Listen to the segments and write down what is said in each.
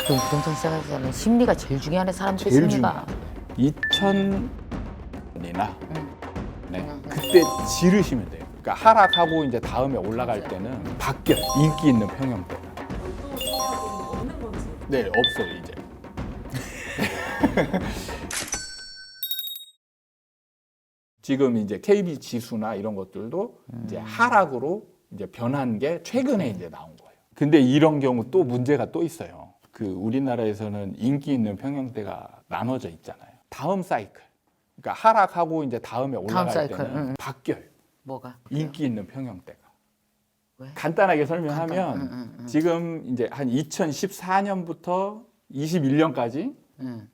그럼 부동산 시장에서는 심리가 제일 중요하네, 사람들의 제일 심리가. 2000년이나 네, 그때 지르시면 돼요. 그러니까 하락하고 이제 다음에 올라갈 때는 바뀌어요. 인기 있는 평형대가. 또 청약은 없는 건지. 네, 없어요 이제. 지금 이제 KB 지수나 이런 것들도 이제 하락으로 이제 변한 게 최근에 이제 나온 거예요. 근데 이런 경우 또 문제가 또 있어요. 그 우리나라에서는 인기 있는 평형대가 나눠져 있잖아요. 다음 사이클. 그러니까 하락하고 이제 다음에 올라갈 사이클, 때는 바뀌어요. 뭐가? 인기 있는 평형대가. 왜? 간단하게 설명하면 지금 이제 한 2014년부터 21년까지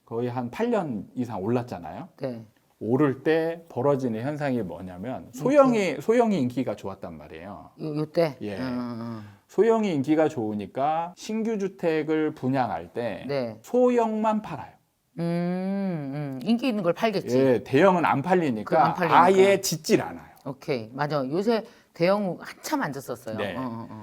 거의 한 8년 이상 올랐잖아요. 네. 오를 때 벌어지는 현상이 뭐냐면 소형이 인기가 좋았단 말이에요. 요때? 예. 소형이 인기가 좋으니까 신규 주택을 분양할 때 네. 소형만 팔아요. 인기 있는 걸 팔겠지. 예, 대형은 안 그럼 팔리니까 안 팔리니까. 아예 짓질 않아요. 오케이. 맞아. 요새 대형 한참 안 졌었어요. 네.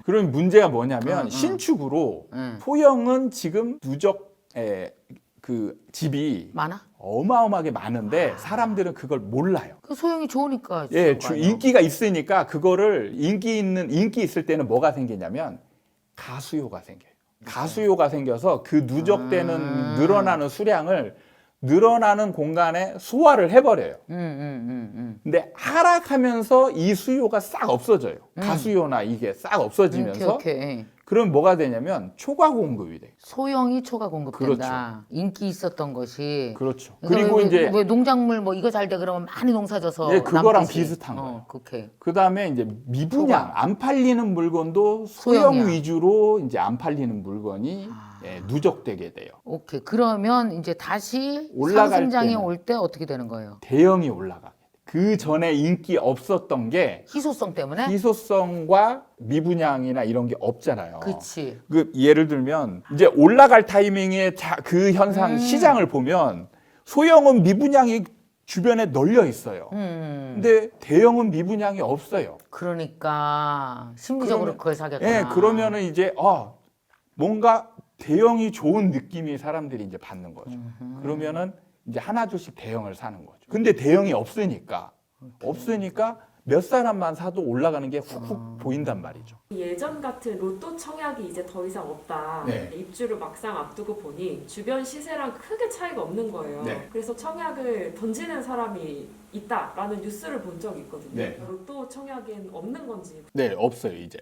그럼 문제가 뭐냐면 신축으로 소형은 지금 누적의 그 집이 많아? 어마어마하게 많은데 사람들은 그걸 몰라요. 그 소형이 좋으니까. 예, 그런 거 아니야? 인기가 있으니까 그거를 인기 있을 때는 뭐가 생기냐면 가수요가 생겨요. 가수요가 생겨서 그 누적되는 늘어나는 수량을 늘어나는 공간에 소화를 해버려요. 근데 하락하면서 이 수요가 싹 없어져요. 가수요나 이게 싹 없어지면서 오케이. 그럼 뭐가 되냐면 초과 공급이 돼요. 소형이 초과 공급된다. 인기 있었던 것이. 그렇죠. 그러니까 그리고 왜, 이제 왜 농작물 뭐 이거 잘 돼 그러면 많이 농사져서 예, 그거랑 남듯이. 비슷한 거예요. 오케이. 그 다음에 이제 미분양, 안 팔리는 물건도 소형 소형이야. 위주로 이제 안 팔리는 물건이 예, 누적되게 돼요. 오케이. 그러면 이제 다시 올라갈 상승장이 때는 올 때 어떻게 되는 거예요? 대형이 올라가게 돼요. 그 전에 인기 없었던 게 희소성 때문에? 희소성과 미분양이나 이런 게 없잖아요. 그치. 그 예를 들면 이제 올라갈 타이밍에 그 현상 시장을 보면 소형은 미분양이 주변에 널려 있어요. 근데 대형은 미분양이 없어요. 그러니까 심리적으로 그러면- 그걸 사겠구나. 예, 그러면은 이제 뭔가 대형이 좋은 느낌이 사람들이 이제 받는 거죠. 그러면은 이제 하나 둘씩 대형을 사는 거죠. 근데 대형이 없으니까 몇 사람만 사도 올라가는 게 훅훅 보인단 말이죠. 예전 같은 로또 청약이 이제 더 이상 없다. 네. 입주를 막상 앞두고 보니 주변 시세랑 크게 차이가 없는 거예요. 네. 그래서 청약을 던지는 사람이 있다라는 뉴스를 본 적이 있거든요. 네. 로또 청약엔 없는 건지. 네, 없어요, 이제.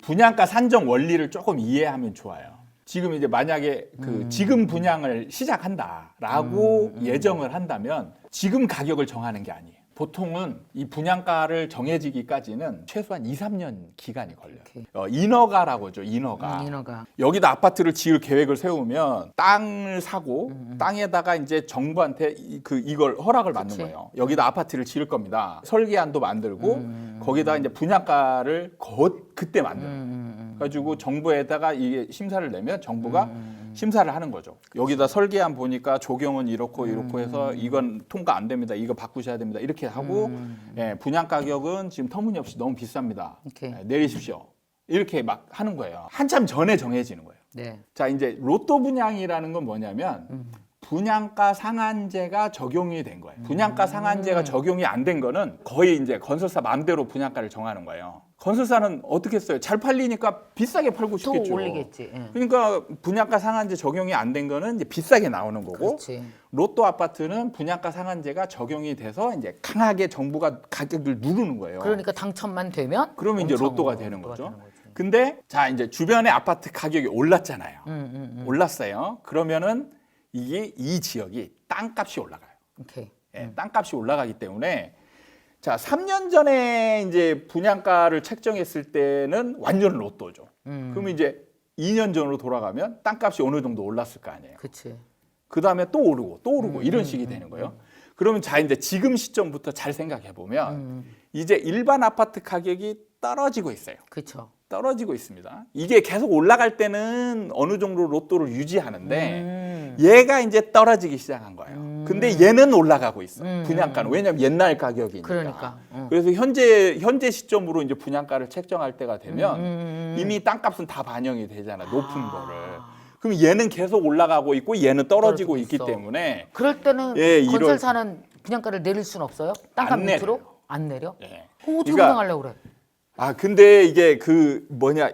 분양가 산정 원리를 조금 이해하면 좋아요. 지금 이제 만약에 지금 분양을 시작한다라고 예정을 한다면 지금 가격을 정하는 게 아니에요. 보통은 이 분양가를 정해지기까지는 최소한 2, 3년 기간이 걸려요. 인허가라고 하죠, 인허가. 인허가. 여기다 아파트를 지을 계획을 세우면 땅을 사고 땅에다가 이제 정부한테 이걸 허락을 받는 그치. 거예요. 여기다 아파트를 지을 겁니다. 설계안도 만들고 거기다 이제 분양가를 그때 만들어요. 가지고 정부에다가 이게 심사를 내면 정부가 심사를 하는 거죠. 여기다 설계안 보니까 조경은 이렇고 해서 이건 통과 안 됩니다. 이거 바꾸셔야 됩니다. 이렇게 하고 예, 분양 가격은 지금 터무니없이 너무 비쌉니다. 오케이. 예, 내리십시오. 이렇게 막 하는 거예요. 한참 전에 정해지는 거예요. 네. 자, 이제 로또 분양이라는 건 뭐냐면 분양가 상한제가 적용이 된 거예요. 분양가 상한제가 적용이 안 된 거는 거의 이제 건설사 마음대로 분양가를 정하는 거예요. 건설사는 어떻게 했어요? 잘 팔리니까 비싸게 팔고 또 싶겠죠. 올리겠지. 예. 그러니까 분양가 상한제 적용이 안 된 거는 이제 비싸게 나오는 거고 그렇지. 로또 아파트는 분양가 상한제가 적용이 돼서 이제 강하게 정부가 가격을 누르는 거예요. 그러니까 당첨만 되면 그러면 이제 엄청 로또가 되는 거죠. 되는 거지. 근데 자 이제 주변의 아파트 가격이 올랐잖아요. 올랐어요. 그러면은 이 지역이 땅값이 올라가요. 오케이. 예, 땅값이 올라가기 때문에 자 3년 전에 이제 분양가를 책정했을 때는 완전 로또죠. 그러면 이제 2년 전으로 돌아가면 땅값이 어느 정도 올랐을 거 아니에요. 그치. 그 다음에 또 오르고 이런 식이 되는 거예요. 그러면 자 이제 지금 시점부터 잘 생각해 보면 이제 일반 아파트 가격이 떨어지고 있어요. 그쵸. 떨어지고 있습니다. 이게 계속 올라갈 때는 어느 정도 로또를 유지하는데 얘가 이제 떨어지기 시작한 거예요. 근데 얘는 올라가고 있어. 분양가는. 왜냐면 옛날 가격이니까. 그러니까. 그래서 현재 시점으로 이제 분양가를 책정할 때가 되면 이미 땅값은 다 반영이 되잖아. 높은 거를. 그럼 얘는 계속 올라가고 있고 얘는 떨어지고 있기 있어. 때문에 그럴 때는 예, 건설사는 분양가를 내릴 수는 없어요? 땅값 안 밑으로? 내려요. 안 내려? 예. 그럼 어떻게 그러니까 분양하려고 그래? 근데 이게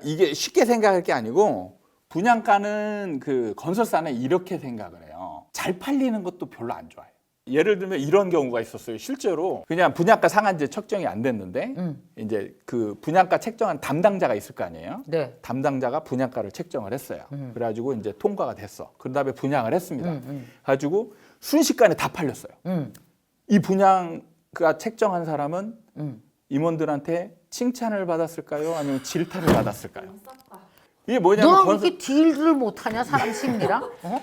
이게 쉽게 생각할 게 아니고 분양가는 그 건설사는 이렇게 생각을 해요. 잘 팔리는 것도 별로 안 좋아해요. 예를 들면 이런 경우가 있었어요. 실제로 그냥 분양가 상한제 책정이 안 됐는데 이제 그 분양가 책정한 담당자가 있을 거 아니에요. 네. 담당자가 분양가를 책정을 했어요. 그래가지고 이제 통과가 됐어. 그 다음에 분양을 했습니다. 가지고 순식간에 다 팔렸어요. 이 분양가 책정한 사람은 임원들한테 칭찬을 받았을까요? 아니면 질타를 받았을까요? 이게 뭐냐면 너 이렇게 딜을 못하냐 사람 심리랑? 어?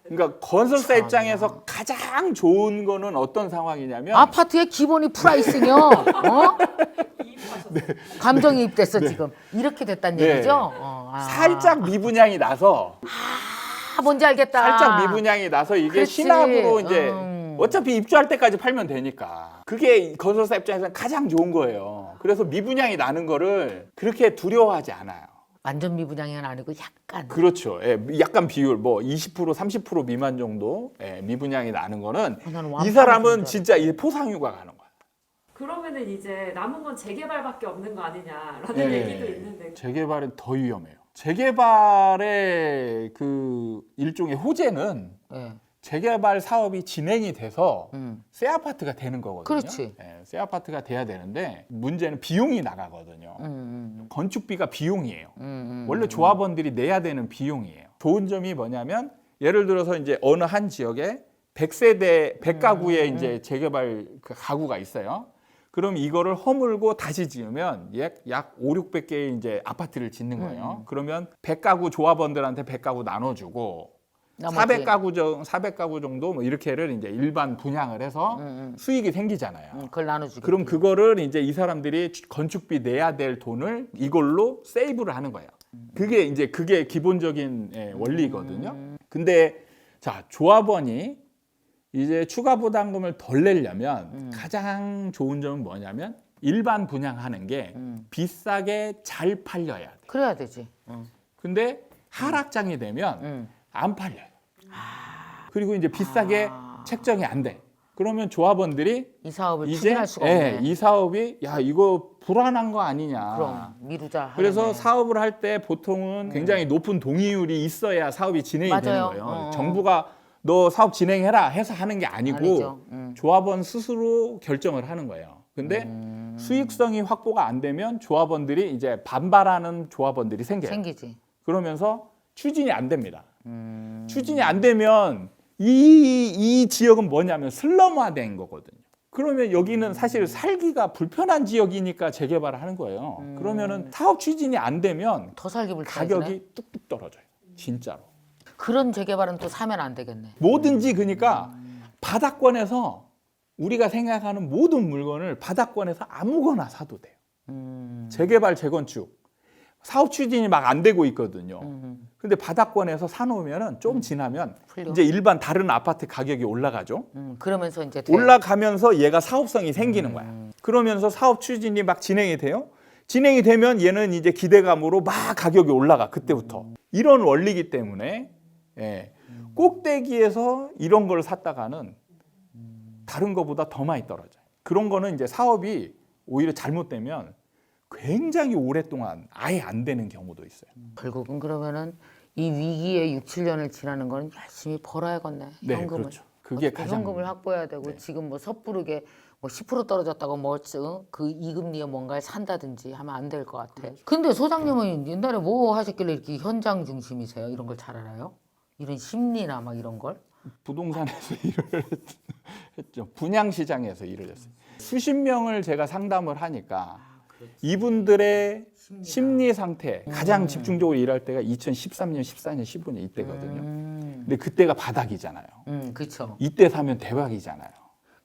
그러니까 건설사 입장에서 가장 좋은 거는 어떤 상황이냐면 아파트의 기본이 프라이싱이요. 어? 감정이입됐어 지금. 이렇게 됐단 네. 얘기죠? 살짝 미분양이 나서 뭔지 알겠다. 살짝 미분양이 나서 이게 그렇지. 신압으로 이제 어차피 입주할 때까지 팔면 되니까 그게 건설사 입장에서는 가장 좋은 거예요. 그래서 미분양이 나는 거를 그렇게 두려워하지 않아요. 완전 미분양은 아니고 약간. 그렇죠. 예, 약간 비율 뭐 20% 30% 미만 정도 미분양이 나는 거는 나는 이 사람은 진짜 이 포상휴가 가는 거야. 그러면은 이제 남은 건 재개발밖에 없는 거 아니냐라는 예, 얘기도 있는데 재개발은 더 위험해요. 재개발의 그 일종의 호재는 예. 재개발 사업이 진행이 돼서 새 아파트가 되는 거거든요. 그렇지. 새 아파트가 돼야 되는데 문제는 비용이 나가거든요. 건축비가 비용이에요. 원래 조합원들이 내야 되는 비용이에요. 좋은 점이 뭐냐면 예를 들어서 이제 어느 한 지역에 100세대 100가구의 이제 재개발 그 가구가 있어요. 그럼 이거를 허물고 다시 지으면 약 5, 600개의 이제 아파트를 짓는 거예요. 그러면 100가구 조합원들한테 100가구 나눠주고 400가구 정도 뭐 이렇게를 이제 일반 분양을 해서 수익이 생기잖아요. 그걸 나눠주고. 그럼 그거를 이제 이 사람들이 건축비 내야 될 돈을 이걸로 세이브를 하는 거예요. 그게 기본적인 원리거든요. 근데 자, 조합원이 이제 추가 부담금을 덜 내려면 가장 좋은 점은 뭐냐면 일반 분양하는 게 비싸게 잘 팔려야 돼. 그래야 되지. 근데 하락장이 되면 안 팔려요. 그리고 이제 비싸게 책정이 안 돼. 그러면 조합원들이 이 사업을 이제 추진할 수가 없네. 이 사업이 야 이거 불안한 거 아니냐. 그럼 미루자. 그래서 하려네. 사업을 할 때 보통은 굉장히 높은 동의율이 있어야 사업이 진행이 되는 맞아요. 거예요. 정부가 너 사업 진행해라 해서 하는 게 아니고 아니죠. 조합원 스스로 결정을 하는 거예요. 근데 수익성이 확보가 안 되면 조합원들이 이제 반발하는 조합원들이 생겨요. 생기지. 그러면서 추진이 안 됩니다. 추진이 안 되면 이 지역은 뭐냐면 슬럼화된 거거든요. 그러면 여기는 사실 살기가 불편한 지역이니까 재개발을 하는 거예요. 그러면은 사업 추진이 안 되면 더 살기 불편해지네. 가격이 뚝뚝 떨어져요. 진짜로. 그런 재개발은 또 사면 안 되겠네. 뭐든지 그러니까 바닥권에서 우리가 생각하는 모든 물건을 바닥권에서 아무거나 사도 돼요. 재개발, 재건축. 사업 추진이 막 안 되고 있거든요. 근데 바닥권에서 사놓으면은 좀 지나면 풀려. 이제 일반 다른 아파트 가격이 올라가죠. 그러면서 이제 돼. 올라가면서 얘가 사업성이 생기는 거야. 그러면서 사업 추진이 막 진행이 돼요. 진행이 되면 얘는 이제 기대감으로 막 가격이 올라가 그때부터. 이런 원리이기 때문에 꼭대기에서 이런 걸 샀다가는 다른 거보다 더 많이 떨어져요. 그런 거는 이제 사업이 오히려 잘못되면 굉장히 오랫동안 아예 안 되는 경우도 있어요. 결국은 그러면은 이 위기에 6, 7년을 지나는 거는 열심히 벌어야겠네. 네, 현금을. 그렇죠. 그게 어떻게 가장 현금을 확보해야 되고 네. 지금 뭐 섣부르게 뭐 10% 떨어졌다고 그 이금리에 뭔가를 산다든지 하면 안 될 것 같아. 근데 소장님은 옛날에 뭐 하셨길래 이렇게 현장 중심이세요? 이런 걸 잘 알아요? 이런 심리나 막 이런 걸? 부동산에서 일을 했죠. 분양시장에서 일을 했어요. 수십 명을 제가 상담을 하니까 이분들의 심리 상태 가장 집중적으로 일할 때가 2013년, 14년, 15년 이때거든요. 근데 그때가 바닥이잖아요. 그렇죠. 이때 사면 대박이잖아요.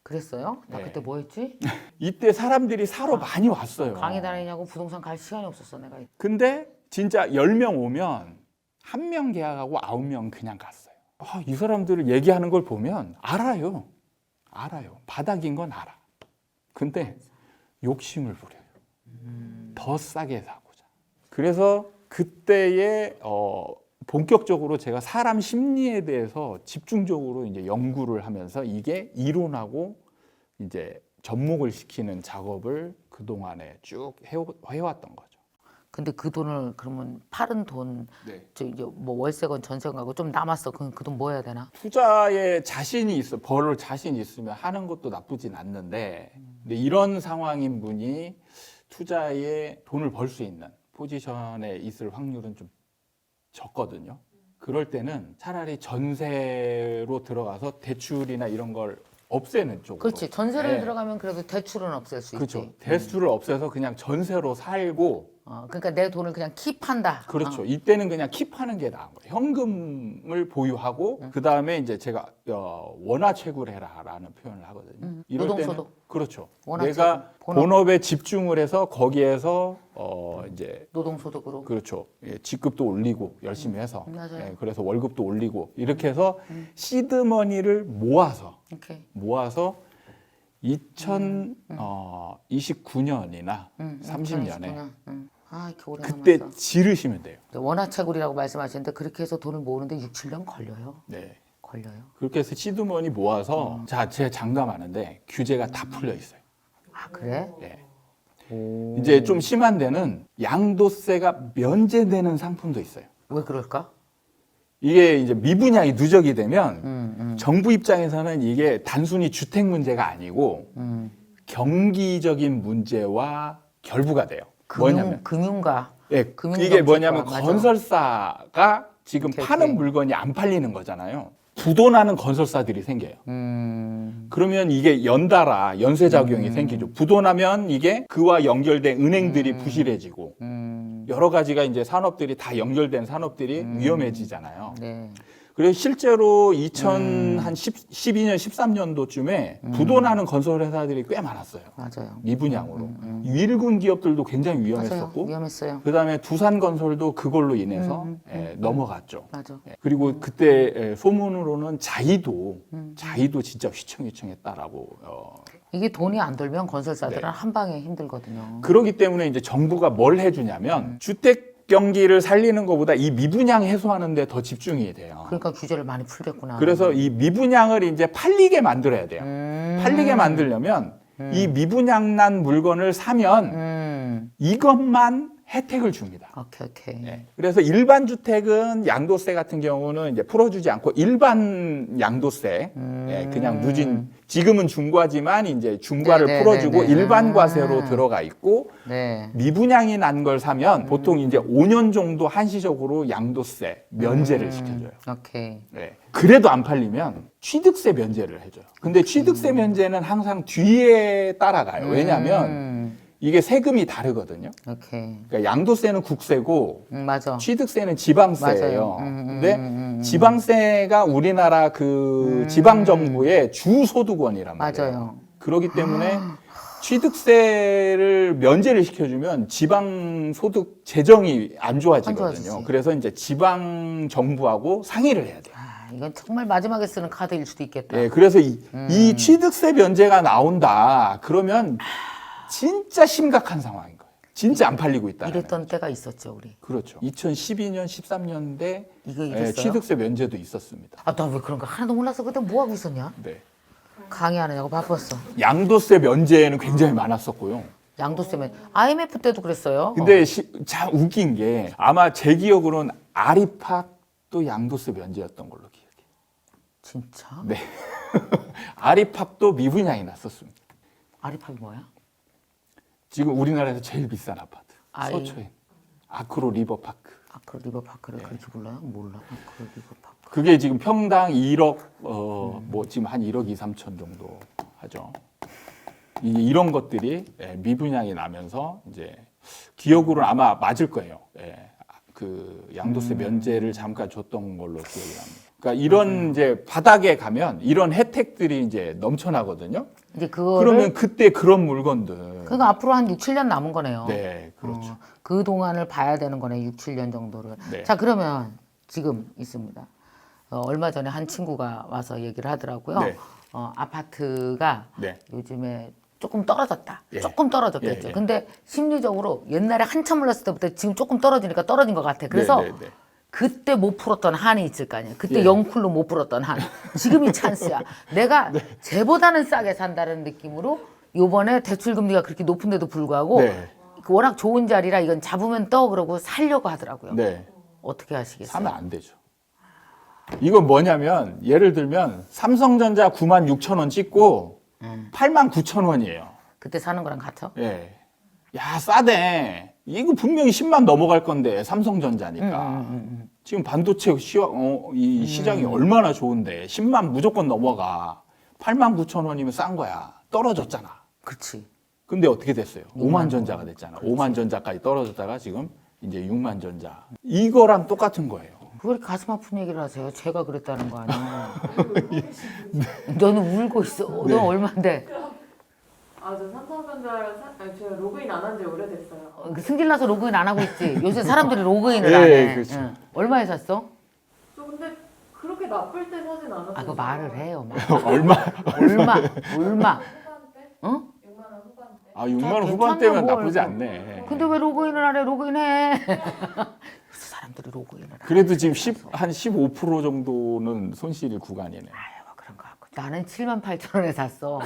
그랬어요? 나 네. 그때 뭐 했지? 이때 사람들이 사러 많이 왔어요. 강의 다니냐고 부동산 갈 시간이 없었어 내가. 근데 진짜 10명 오면 1명 계약하고 9명 그냥 갔어요. 이 사람들을 얘기하는 걸 보면 알아요. 바닥인 건 알아. 근데 욕심을 부려요. 더 싸게 사고자. 그래서 그때에 본격적으로 제가 사람 심리에 대해서 집중적으로 이제 연구를 하면서 이게 이론하고 이제 접목을 시키는 작업을 그 동안에 쭉 해왔던 거죠. 근데 그 돈을 그러면 팔은 돈, 네. 저 이제 뭐 월세건 전세건 가고 좀 남았어. 그럼 그 돈 뭐 해야 되나? 투자에 자신이 있어, 벌을 자신이 있으면 하는 것도 나쁘진 않는데, 근데 이런 상황인 분이 투자에 돈을 벌 수 있는 포지션에 있을 확률은 좀 적거든요. 그럴 때는 차라리 전세로 들어가서 대출이나 이런 걸 없애는 쪽으로. 그렇지. 전세를 네. 들어가면 그래도 대출은 없앨 수 그렇죠. 있지. 대출을 없애서 그냥 전세로 살고. 그러니까 내 돈을 그냥 킵한다. 그렇죠. 이때는 그냥 킵하는 게 나은 거예요. 현금을 보유하고 그 다음에 이제 제가 원화채굴해라라는 표현을 하거든요. 이럴 노동소득. 때는 그렇죠. 원화채굴. 내가 본업에 집중을 해서 거기에서 이제 노동소득으로. 그렇죠. 예, 직급도 올리고 열심히 해서 맞아요. 예, 그래서 월급도 올리고 이렇게 해서 시드머니를 모아서 오케이. 2029년이나 30년에 이렇게 오래 그때 남았어. 지르시면 돼요. 원화채굴이라고 말씀하시는데 그렇게 해서 돈을 모으는데 6, 7년 걸려요. 네. 걸려요. 그렇게 해서 시드머니 모아서 자, 제가 장담하는데 규제가 다 풀려 있어요. 아 그래? 예. 오. 이제 좀 심한 데는 양도세가 면제되는 상품도 있어요. 왜 그럴까? 이게 이제 미분양이 누적이 되면 정부 입장에서는 이게 단순히 주택 문제가 아니고 경기적인 문제와 결부가 돼요. 뭐냐면 금융가. 예, 금융 이게 정책과, 뭐냐면 맞아. 건설사가 지금 오케이, 파는 오케이. 물건이 안 팔리는 거잖아요. 부도나는 건설사들이 생겨요. 그러면 이게 연달아 연쇄작용이 생기죠. 부도나면 이게 그와 연결된 은행들이 부실해지고 여러 가지가 이제 산업들이 다 연결된 산업들이 위험해지잖아요. 네. 그래서 실제로 12년, 13년도쯤에 부도나는 건설회사들이 꽤 많았어요. 맞아요. 미분양으로. 일군 기업들도 굉장히 맞아요. 위험했었고 위험했어요. 그다음에 두산건설도 그걸로 인해서 넘어갔죠. 맞아. 예, 그리고 그때 소문으로는 자이도 진짜 휘청휘청했다라고. 이게 돈이 안 돌면 건설사들은 네. 한 방에 힘들거든요. 그러기 때문에 이제 정부가 뭘 해주냐면 주택 경기를 살리는 것보다 이 미분양 해소하는 데 더 집중이 돼요. 그러니까 규제를 많이 풀겠구나. 그래서 이 미분양을 이제 팔리게 만들어야 돼요. 팔리게 만들려면 이 미분양 난 물건을 사면 이것만 혜택을 줍니다. 오케이. 예. 그래서 일반 주택은 양도세 같은 경우는 이제 풀어주지 않고 일반 양도세, 예, 그냥 누진 지금은 중과지만 이제 중과를 네, 풀어주고 네, 네. 일반 과세로 들어가 있고 네. 미분양이 난 걸 사면 보통 이제 5년 정도 한시적으로 양도세 면제를 시켜줘요. 오케이. 네. 그래도 안 팔리면 취득세 면제를 해줘요. 근데 취득세 면제는 항상 뒤에 따라가요. 왜냐하면 이게 세금이 다르거든요. 오케이. 그러니까 양도세는 국세고 맞아. 취득세는 지방세예요. 맞아요. 근데 지방세가 우리나라 그 지방 정부의 주 소득원이란 말이에요. 맞아요. 그렇기 때문에 취득세를 면제를 시켜주면 지방 소득 재정이 안 좋아지거든요. 안 좋아지지. 그래서 이제 지방 정부하고 상의를 해야 돼요. 이건 정말 마지막에 쓰는 카드일 수도 있겠다. 네, 그래서 이 취득세 면제가 나온다. 그러면 진짜 심각한 상황인 거예요. 진짜 안 팔리고 있다. 이랬던 때가 있었죠, 우리. 그렇죠. 2012년, 13년대 이거 이랬어요? 취득세 면제도 있었습니다. 나 왜 그런 거 하나도 몰랐어. 그때 뭐 하고 있었냐? 네. 강의하느냐고 바빴어. 양도세 면제는 굉장히 많았었고요. 양도세면 IMF 때도 그랬어요. 근데 참 웃긴 게 아마 제 기억으로는 아리팍도 양도세 면제였던 걸로 기억해요. 진짜? 네. 아리팍도 미분양이 났었습니다. 아리팍이 뭐야? 지금 우리나라에서 제일 비싼 아파트. 아이. 서초에. 아크로 리버파크. 아크로 리버파크를 그렇게 불러요? 몰라. 아크로 리버파크. 그게 지금 평당 1억, 뭐 지금 한 1억 2, 3천 정도 하죠. 이런 것들이 미분양이 나면서 이제 기억으로는 아마 맞을 거예요. 그 양도세 면제를 잠깐 줬던 걸로 기억이 납니다. 그러니까 이런 이제 바닥에 가면 이런 혜택들이 이제 넘쳐나거든요. 이제 그거를 그러면 그때 그런 물건들. 그러니까 앞으로 한 6, 7년 남은 거네요. 네, 그렇죠. 그 동안을 봐야 되는 거네. 6, 7년 정도를. 네. 자, 그러면 지금 있습니다. 얼마 전에 한 친구가 와서 얘기를 하더라고요. 네. 아파트가 네. 요즘에 조금 떨어졌다. 예. 조금 떨어졌겠죠. 예, 예. 근데 심리적으로 옛날에 한참 올랐을 때부터 지금 조금 떨어지니까 떨어진 것 같아. 그래서 네, 네, 네. 그때 못 풀었던 한이 있을 거 아니야. 그때 예. 영쿨로 못 풀었던 한. 지금이 찬스야. 내가 네. 쟤보다는 싸게 산다는 느낌으로 요번에 대출금리가 그렇게 높은데도 불구하고 네. 워낙 좋은 자리라 이건 잡으면 떠 그러고 살려고 하더라고요. 네. 어떻게 하시겠어요? 사면 안 되죠. 이건 뭐냐면 예를 들면 삼성전자 96,000원 찍고 89,000원이에요. 그때 사는 거랑 같아? 예. 야, 싸대. 이거 분명히 10만 넘어갈 건데 삼성전자니까. 지금 반도체 이 시장이 얼마나 좋은데 10만 무조건 넘어가. 89,000원이면 싼 거야. 떨어졌잖아. 그렇지. 근데 어떻게 됐어요? 5만 전자가 원. 됐잖아. 5만 전자까지 떨어졌다가 지금 이제 6만 전자. 이거랑 똑같은 거예요. 왜 이렇게 가슴 아픈 얘기를 하세요? 제가 그랬다는 거 아니야? 너는 울고 있어. 네. 너 얼마인데? 저 삼성전자랑 제가 로그인 안 한 지 오래됐어요. 승질나서 로그인 안 하고 있지. 요새 사람들이 로그인을 예, 안 해. 그렇죠. 응. 얼마에 샀어? 저 근데 그렇게 나쁠 때 사진 않았어요. 아, 그 말을 해요. 말. 얼마? 얼마? 후반대? 응? 6만 원 후반대. 6만 원 괜찮네, 후반대면 뭘. 나쁘지 않네. 근데 왜 로그인을 안 해? 로그인해. 요새 사람들이 로그인을 안 해. 그래도 지금 한 15% 정도는 손실 구간이네. 아유, 뭐 그런 거 같고. 나는 78,000원에 샀어.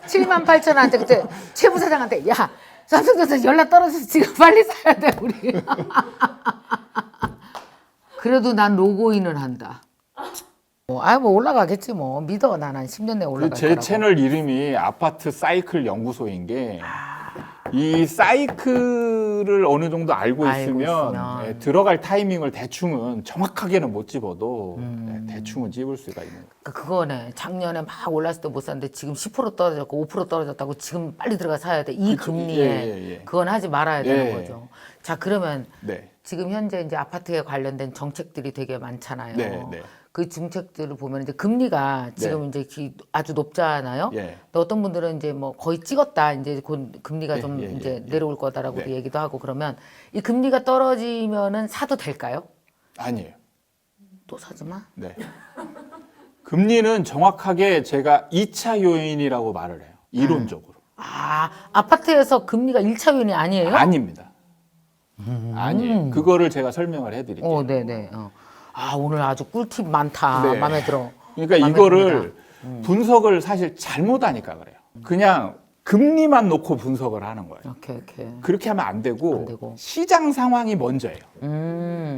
78,000원한테 그때 최 부사장한테 야 삼성전자 연락 떨어져서 지금 빨리 사야 돼 우리. 그래도 난 로그인을 한다. 뭐 올라가겠지 뭐 믿어. 난 한 10년 내에 올라갈 제 거라고. 채널 이름이 아파트 사이클 연구소인 게 이 사이클을 어느 정도 알고 알고 있으면 있으면. 예, 들어갈 타이밍을 대충은 정확하게는 못 집어도 대충은 집을 수가 있는 거예요. 그거네. 작년에 막 올랐을 때 못 샀는데 지금 10% 떨어졌고 5% 떨어졌다고 지금 빨리 들어가 사야 돼. 이 그쵸. 금리에 예. 그건 하지 말아야 되는 예. 거죠. 자 그러면 네. 지금 현재 이제 아파트에 관련된 정책들이 되게 많잖아요. 네, 네. 그 정책들을 보면 이제 금리가 지금 이제 아주 높잖아요. 예. 근데 어떤 분들은 이제 뭐 거의 찍었다. 이제 곧 금리가 예, 좀 예, 이제 예. 내려올 거다라고 네. 얘기도 하고 그러면 이 금리가 떨어지면은 사도 될까요? 아니에요. 또 사지 마. 네. 금리는 정확하게 제가 2차 요인이라고 말을 해요. 이론적으로. 아파트에서 금리가 1차 요인이 아니에요? 아닙니다. 아니에요. 그거를 제가 설명을 해드릴게요. 네네. 오늘 아주 꿀팁 많다. 네. 마음에 들어. 그러니까 마음에 이거를 듭니다. 분석을 사실 잘못하니까 그래요. 그냥 금리만 놓고 분석을 하는 거예요. 오케이. 그렇게 하면 안 되고, 안 되고. 시장 상황이 먼저예요.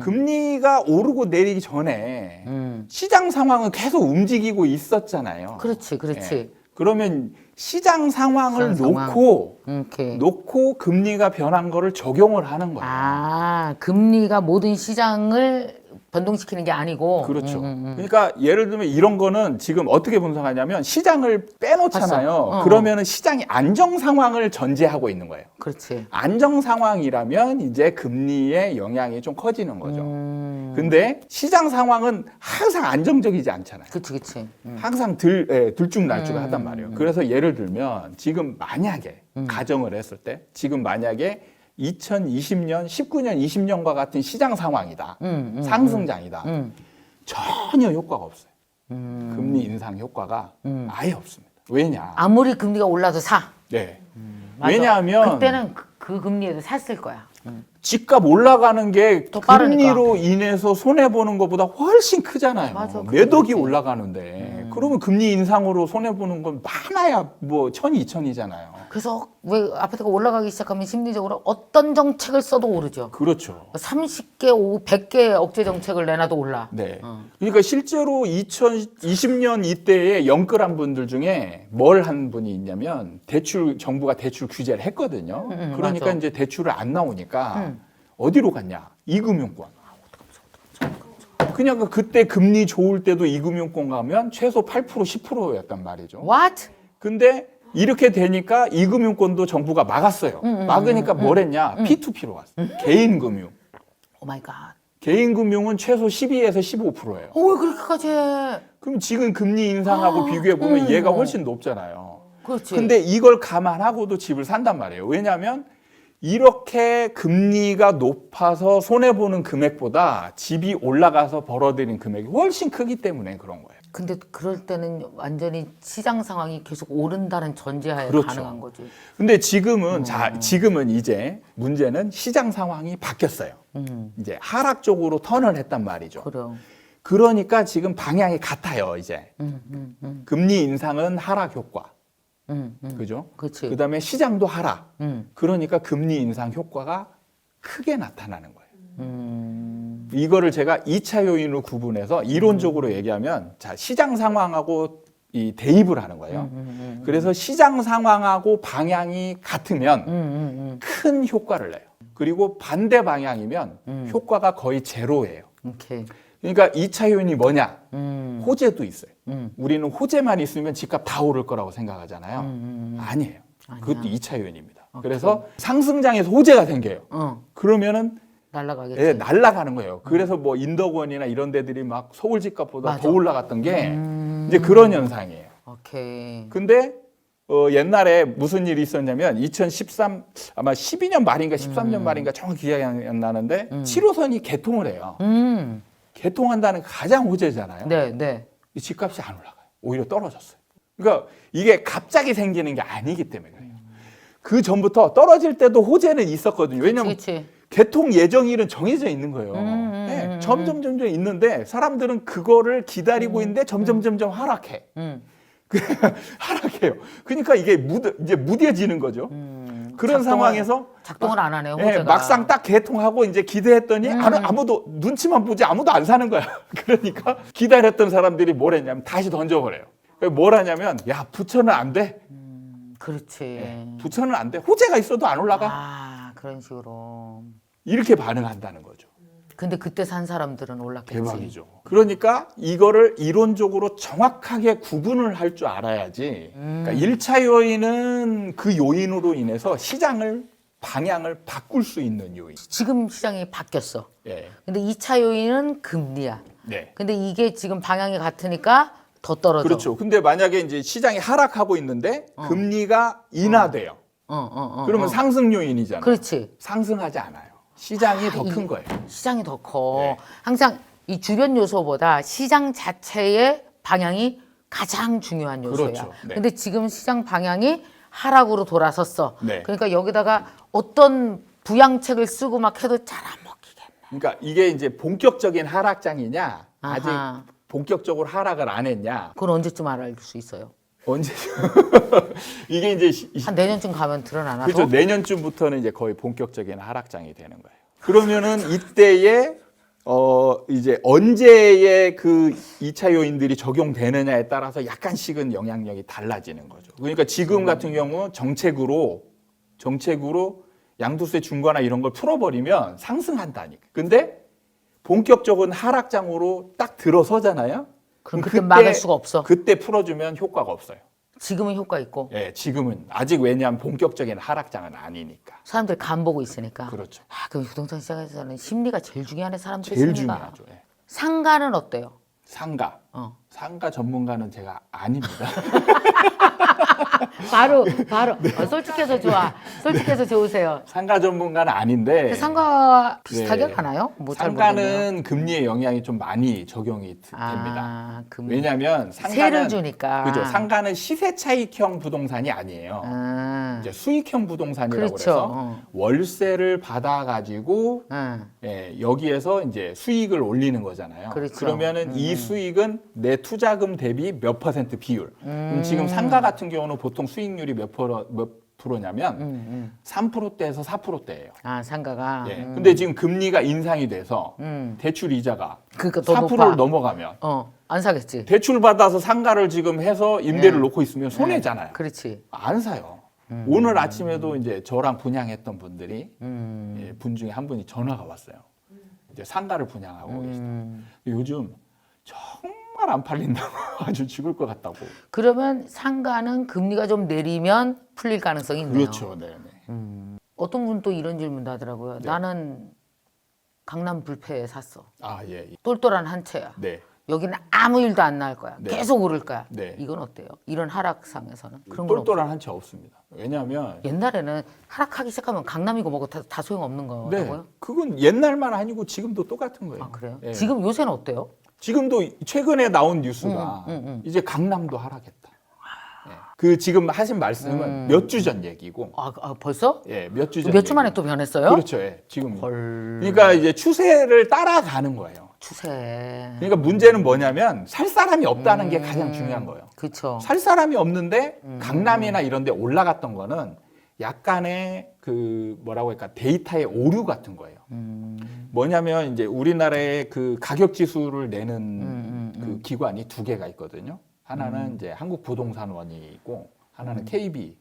금리가 오르고 내리기 전에 시장 상황은 계속 움직이고 있었잖아요. 그렇지. 예. 그러면 시장 상황을 시장 상황. 오케이. 놓고 금리가 변한 거를 적용을 하는 거예요. 금리가 모든 시장을 변동시키는 게 아니고. 그렇죠. 그러니까 예를 들면 이런 거는 지금 어떻게 분석하냐면 시장을 빼놓잖아요. 봤어. 그러면은 시장이 안정 상황을 전제하고 있는 거예요. 그렇지. 안정 상황이라면 이제 금리의 영향이 좀 커지는 거죠. 근데 시장 상황은 항상 안정적이지 않잖아요. 그치. 항상 들쭉날쭉 하단 말이에요. 그래서 예를 들면 지금 만약에 가정을 했을 때 지금 만약에 2020년, 19년, 20년과 같은 시장 상황이다. 상승장이다. 전혀 효과가 없어요. 금리 인상 효과가 아예 없습니다. 왜냐? 아무리 금리가 올라도 사. 네. 맞아. 왜냐하면 그때는 그 금리에도 샀을 거야. 집값 올라가는 게 더 빠르니까. 금리로 인해서 손해보는 것보다 훨씬 크잖아요. 맞아, 매덕이 그렇지. 올라가는데. 그러면 금리 인상으로 손해보는 건 많아야 뭐 1000, 2000이잖아요. 그래서 왜 아파트가 올라가기 시작하면 심리적으로 어떤 정책을 써도 오르죠. 그렇죠. 30개, 100개 억제 정책을 내놔도 올라. 네. 그러니까 실제로 2020년 이때에 영끌한 분들 중에 뭘 한 분이 있냐면 정부가 대출 규제를 했거든요. 그러니까 맞아. 이제 대출을 안 나오니까 어디로 갔냐? 이금융권. 그냥 그때 금리 좋을 때도 이금융권 가면 최소 8% 10%였단 말이죠. What? 근데 이렇게 되니까 이금융권도 정부가 막았어요. 막으니까 뭘 했냐? P2P로 갔어. 개인금융. 오 마이 갓. 개인금융은 최소 12에서 15%예요. 왜 그렇게까지 해? 그럼 지금 금리 인상하고 비교해 보면 얘가 훨씬 높잖아요. 그렇지. 근데 이걸 감안하고도 집을 산단 말이에요. 왜냐하면 이렇게 금리가 높아서 손해보는 금액보다 집이 올라가서 벌어들인 금액이 훨씬 크기 때문에 그런 거예요. 근데 그럴 때는 완전히 시장 상황이 계속 오른다는 전제하에 그렇죠. 가능한 거죠. 근데 지금은 지금은 이제 문제는 시장 상황이 바뀌었어요. 이제 하락 쪽으로 턴을 했단 말이죠. 그래요. 그러니까 지금 방향이 같아요, 이제. 금리 인상은 하락 효과. 그죠? 그치. 그다음에 시장도 하락. 그러니까 금리 인상 효과가 크게 나타나는 거예요. 이거를 제가 2차 요인으로 구분해서 이론적으로 얘기하면 자, 시장 상황하고 이 대입을 하는 거예요. 그래서 시장 상황하고 방향이 같으면 큰 효과를 내요. 그리고 반대 방향이면 효과가 거의 제로예요. 오케이. 그러니까 2차 요인이 뭐냐? 호재도 있어요. 우리는 호재만 있으면 집값 다 오를 거라고 생각하잖아요. 아니에요. 그것도 2차 요인입니다. 그래서 상승장에서 호재가 생겨요. 그러면은 날라가겠지. 예, 날아가는 거예요. 그래서 뭐 인덕원이나 이런 데들이 막 서울 집값보다 맞아. 더 올라갔던 게 이제 그런 현상이에요. 오케이. 근데 옛날에 무슨 일이 있었냐면 2013 아마 12년 말인가 13년 말인가 정확히 기억이 안 나는데 7호선이 개통을 해요. 개통한다는 가장 호재잖아요. 네, 네. 이 집값이 안 올라가요. 오히려 떨어졌어요. 그러니까 이게 갑자기 생기는 게 아니기 때문에 그래요. 그 전부터 떨어질 때도 호재는 있었거든요. 왜냐하면 그치. 개통 예정일은 정해져 있는 거예요. 네, 점점 있는데 사람들은 그거를 기다리고 있는데 점점 하락해. 하락해요. 그러니까 이게 이제 무뎌지는 거죠. 그런 상황에서 작동을 안 하네요. 예, 호재가. 막상 딱 개통하고 이제 기대했더니 아무도 눈치만 보지 아무도 안 사는 거야. 그러니까 기다렸던 사람들이 뭘 했냐면 다시 던져버려요. 뭘 하냐면 야 부처는 안 돼. 그렇지. 부처는 안 돼. 호재가 있어도 안 올라가. 아, 그런 식으로. 이렇게 반응한다는 거죠. 근데 그때 산 사람들은 올랐겠지. 대박이죠. 그러니까 이거를 이론적으로 정확하게 구분을 할 줄 알아야지. 그러니까 1차 요인은 그 요인으로 인해서 시장을 방향을 바꿀 수 있는 요인. 지금 시장이 바뀌었어. 예. 근데 2차 요인은 금리야. 네. 근데 이게 지금 방향이 같으니까 더 떨어져. 그렇죠. 근데 만약에 이제 시장이 하락하고 있는데 금리가 인하돼요. 그러면 상승 요인이잖아요. 그렇지. 상승하지 않아요. 시장이 더 큰 거예요. 시장이 더 커. 네. 항상 이 주변 요소보다 시장 자체의 방향이 가장 중요한 요소야. 그렇죠. 네. 근데 지금 시장 방향이 하락으로 돌아섰어. 네. 그러니까 여기다가 어떤 부양책을 쓰고 막 해도 잘 안 먹히겠네. 그러니까 이게 이제 본격적인 하락장이냐, 아직 아하. 본격적으로 하락을 안 했냐, 그건 언제쯤 알 수 있어요? 언제 이게 이제 한 내년쯤 가면 드러나나? 그렇죠. 내년쯤부터는 이제 거의 본격적인 하락장이 되는 거예요. 그러면은 이때에 이제 언제의 그 2차 요인들이 적용되느냐에 따라서 약간씩은 영향력이 달라지는 거죠. 그러니까 지금 같은 경우 정책으로 양도세 중과나 이런 걸 풀어버리면 상승한다니까. 근데 본격적인 하락장으로 딱 들어서잖아요. 그럼 그때 막을 수가 없어. 그때 풀어주면 효과가 없어요. 지금은 효과 있고 예, 지금은 아직 왜냐하면 본격적인 하락장은 아니니까. 사람들이 간 보고 있으니까. 그렇죠. 아, 그럼 부동산 시장에서는 심리가 제일 중요하네. 사람들이 제일 심리가. 중요하죠. 예. 상가는 어때요? 상가. 어. 상가 전문가는 제가 아닙니다. 바로 솔직해서 좋아. 솔직해서 좋으세요. 상가 전문가는 아닌데. 근데 상가 비슷하게 네. 가나요? 뭐잘 모르겠네요. 상가는 금리의 영향이 좀 많이 적용이 됩니다. 아, 왜냐하면 상가는 세를 주니까. 그죠. 상가는 시세 차익형 부동산이 아니에요. 아, 이제 수익형 부동산이라고 그렇죠. 그래서 월세를 받아 가지고 예, 여기에서 이제 수익을 올리는 거잖아요. 그렇죠. 그러면은 이 수익은 내 투자금 대비 몇 퍼센트 비율. 그럼 지금 상가 같은 경우는 보통 수익률이 몇 프로냐면 3%대에서 4%대예요. 아, 상가가. 예. 근데 지금 금리가 인상이 돼서 대출 이자가 그러니까 더 4%를 높아. 넘어가면 안 사겠지. 대출 받아서 상가를 지금 해서 임대를 놓고 있으면 손해잖아요. 그렇지. 안 사요. 오늘 아침에도 이제 저랑 분양했던 분들이 예, 분 중에 한 분이 전화가 왔어요. 이제 상가를 분양하고 계시다. 요즘 정말 안 팔린다고 아주 죽을 것 같다고. 그러면 상가는 금리가 좀 내리면 풀릴 가능성이 있네요. 그렇죠. 네. 어떤 분 또 이런 질문도 하더라고요. 네. 나는 강남 불패에 샀어. 아 예. 똘똘한 한 채야. 네. 여기는 아무 일도 안 나을 거야. 네. 계속 오를 거야. 네. 이건 어때요? 이런 하락상에서는 그런 건 없어요. 똘똘한 한 채 없습니다. 왜냐하면 옛날에는 하락하기 시작하면 강남이고 뭐고 다 소용없는 네, 거라고요? 그건 옛날만 아니고 지금도 똑같은 거예요. 아 그래요? 예. 지금 요새는 어때요? 지금도 최근에 나온 뉴스가 이제 강남도 하락했다. 예. 그 지금 하신 말씀은 몇 주 전 얘기고, 벌써? 예, 몇 주 전. 몇 주 만에 또 변했어요? 그렇죠. 예, 지금. 헐. 그러니까 이제 추세를 따라가는 거예요. 추세. 그러니까 문제는 뭐냐면 살 사람이 없다는 게 가장 중요한 거예요. 그렇죠. 살 사람이 없는데 강남이나 이런 데 올라갔던 거는 약간의 그 뭐라고 할까 데이터의 오류 같은 거예요. 뭐냐면 이제 우리나라의 그 가격 지수를 내는 그 기관이 두 개가 있거든요. 하나는 이제 한국부동산원이 있고 하나는 KB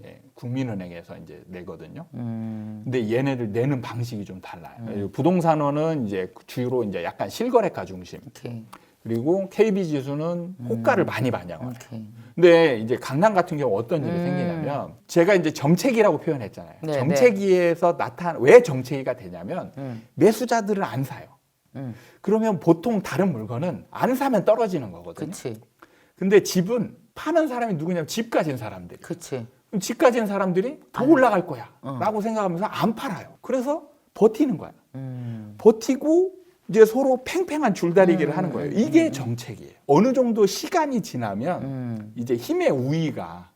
예, 국민은행에서 이제 내거든요. 근데 얘네들 내는 방식이 좀 달라요. 부동산원은 이제 주로 이제 약간 실거래가 중심. 오케이. 그리고 KB 지수는 호가를 많이 반영을 해요. 오케이. 근데 이제 강남 같은 경우 어떤 일이 생기냐면 제가 이제 정체기라고 표현했잖아요. 네, 정체기에서 왜 정체기가 되냐면 매수자들은 안 사요. 그러면 보통 다른 물건은 안 사면 떨어지는 거거든요. 그렇지. 근데 집은 파는 사람이 누구냐면 집 가진 사람들이. 그렇지. 그럼 집 가진 사람들이 더 올라갈 거야 라고 생각하면서 안 팔아요. 그래서 버티는 거야. 버티고 이제 서로 팽팽한 줄다리기를 하는 거예요. 이게 정책이에요. 어느 정도 시간이 지나면 이제 힘의 우위가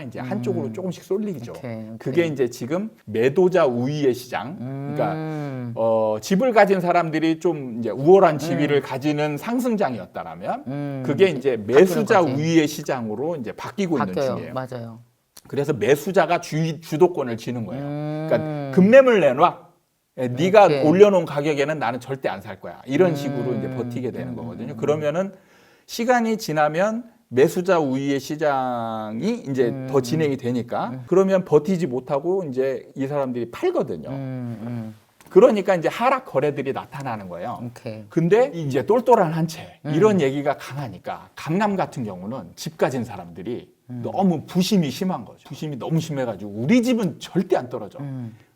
이제 한쪽으로 조금씩 쏠리죠. 오케이. 그게 이제 지금 매도자 우위의 시장. 그러니까 집을 가진 사람들이 좀 이제 우월한 지위를 가지는 상승장이었다라면 그게 이제 매수자 거지. 우위의 시장으로 이제 바뀌고 있는 바뀌어요. 중이에요. 맞아요. 그래서 매수자가 주도권을 쥐는 거예요. 그러니까 급매물 내놔. 예, 네가 오케이. 올려놓은 가격에는 나는 절대 안 살 거야. 이런 식으로 이제 버티게 되는 거거든요. 그러면은 시간이 지나면 매수자 우위의 시장이 이제 더 진행이 되니까 그러면 버티지 못하고 이제 이 사람들이 팔거든요. 그러니까 이제 하락 거래들이 나타나는 거예요. 오케이. 근데 이제 똘똘한 한 채 이런 얘기가 강하니까 강남 같은 경우는 집 가진 사람들이 너무 부심이 심한 거죠. 부심이 너무 심해가지고 우리 집은 절대 안 떨어져.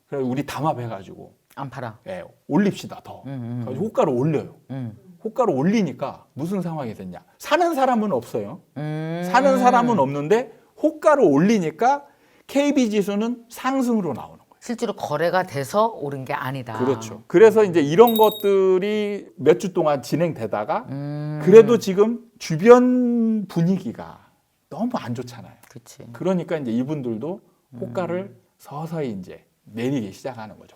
그래서 우리 담합해가지고 안 팔아. 예, 올립시다 더. 그래서 호가를 올려요. 호가를 올리니까 무슨 상황이 됐냐? 사는 사람은 없어요. 사는 사람은 없는데 호가를 올리니까 KB 지수는 상승으로 나오는 거예요. 실제로 거래가 돼서 오른 게 아니다. 그렇죠. 그래서 이제 이런 것들이 몇 주 동안 진행되다가 그래도 지금 주변 분위기가 너무 안 좋잖아요. 그렇지. 그러니까 이제 이분들도 호가를 서서히 이제 내리기 시작하는 거죠.